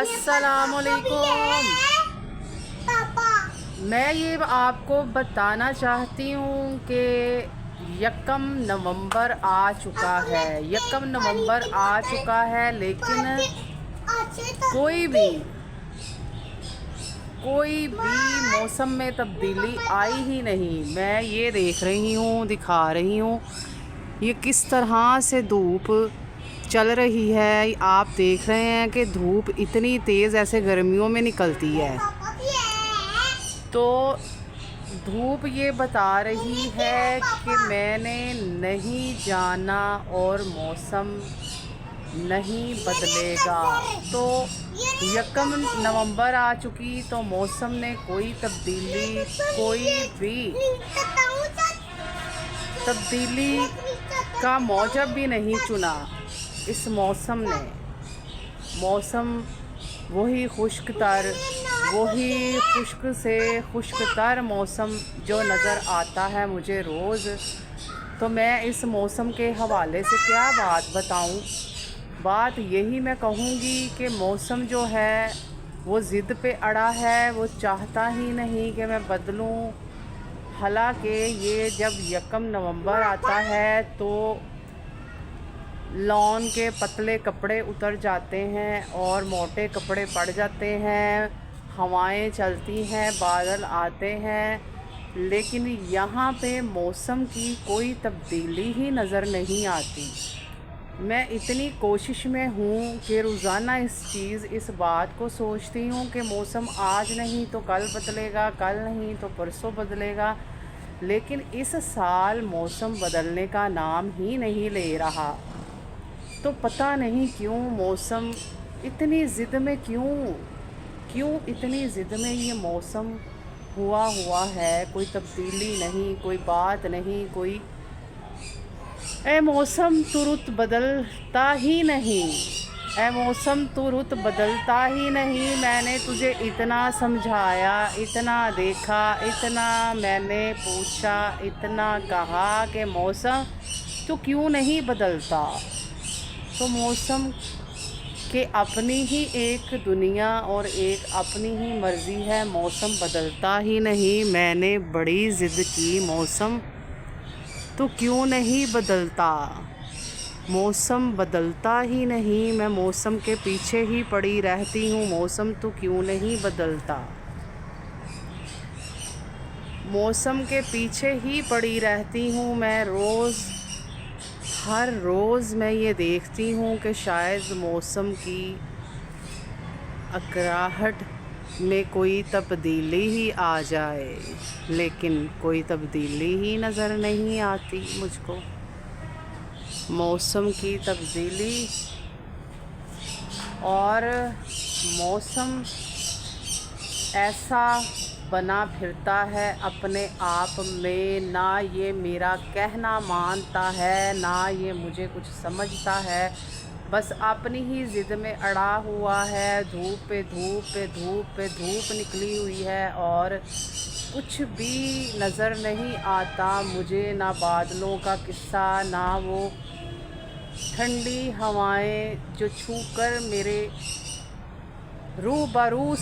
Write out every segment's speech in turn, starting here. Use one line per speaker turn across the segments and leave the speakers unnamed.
अस्सलामुअलैकुम। मैं ये आपको बताना चाहती हूँ कि 1 नवंबर आ चुका है। 1 नवंबर आ चुका है, लेकिन कोई भी मौसम में तब्दीली आई ही नहीं। मैं ये देख रही हूँ, दिखा रही हूँ ये किस तरह से धूप चल रही है। आप देख रहे हैं कि धूप इतनी तेज़ ऐसे गर्मियों में निकलती है, तो धूप ये बता रही है कि मैंने नहीं जाना और मौसम नहीं बदलेगा। तो 1 नवंबर आ चुकी तो मौसम ने कोई भी तब्दीली का मौजब भी नहीं चुना। इस मौसम ने वही खुश्क से खुश्कतर मौसम जो नज़र आता है मुझे रोज़। तो मैं इस मौसम के हवाले से क्या बात बताऊं। बात यही मैं कहूँगी कि मौसम जो है वो ज़िद पे अड़ा है, वो चाहता ही नहीं कि मैं बदलूं। हालांकि ये जब 1 नवंबर आता है तो लॉन के पतले कपड़े उतर जाते हैं और मोटे कपड़े पड़ जाते हैं। हवाएं चलती हैं, बादल आते हैं, लेकिन यहाँ पे मौसम की कोई तब्दीली ही नज़र नहीं आती। मैं इतनी कोशिश में हूँ कि रोज़ाना इस बात को सोचती हूँ कि मौसम आज नहीं तो कल बदलेगा, कल नहीं तो परसों बदलेगा, लेकिन इस साल मौसम बदलने का नाम ही नहीं ले रहा। तो पता नहीं क्यों मौसम इतनी ज़िद में क्यों इतनी ज़िद में ये मौसम हुआ है। कोई तब्दीली नहीं, कोई बात नहीं, कोई ए मौसम तू रुत बदलता ही नहीं, ए मौसम तू रुत बदलता ही नहीं। मैंने तुझे इतना समझाया, इतना देखा, इतना मैंने पूछा, इतना कहा कि मौसम तू क्यों नहीं बदलता। तो मौसम के अपनी ही एक दुनिया और एक अपनी ही मर्ज़ी है, मौसम बदलता ही नहीं। मैंने बड़ी ज़िद की, मौसम तो क्यों नहीं बदलता, मौसम बदलता ही नहीं। मैं मौसम के पीछे ही पड़ी रहती हूँ, मौसम तो क्यों नहीं बदलता, मौसम के पीछे ही पड़ी रहती हूँ मैं। हर रोज़ मैं ये देखती हूँ कि शायद मौसम की अकराहट में कोई तब्दीली ही आ जाए, लेकिन कोई तब्दीली ही नज़र नहीं आती मुझको। मौसम की तब्दीली और मौसम ऐसा बना फिरता है अपने आप में, ना ये मेरा कहना मानता है, ना ये मुझे कुछ समझता है, बस अपनी ही ज़िद में अड़ा हुआ है। धूप पे धूप निकली हुई है और कुछ भी नज़र नहीं आता मुझे, ना बादलों का किस्सा, ना वो ठंडी हवाएं जो छूकर मेरे रूबरू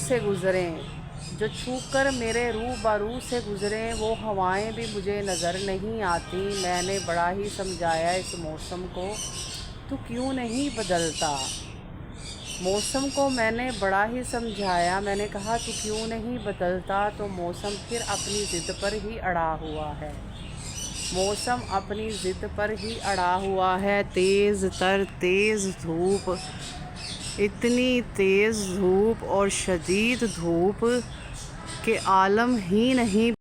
से गुज़रें, वो हवाएं भी मुझे नज़र नहीं आती। मैंने बड़ा ही समझाया इस मौसम को, तो क्यों नहीं बदलता। मौसम को मैंने बड़ा ही समझाया, मैंने कहा तो क्यों नहीं बदलता, तो मौसम फिर अपनी ज़िद पर ही अड़ा हुआ है। मौसम अपनी ज़िद पर ही अड़ा हुआ है। तेज़ धूप, इतनी तेज़ धूप और शदीद धूप के आलम ही नहीं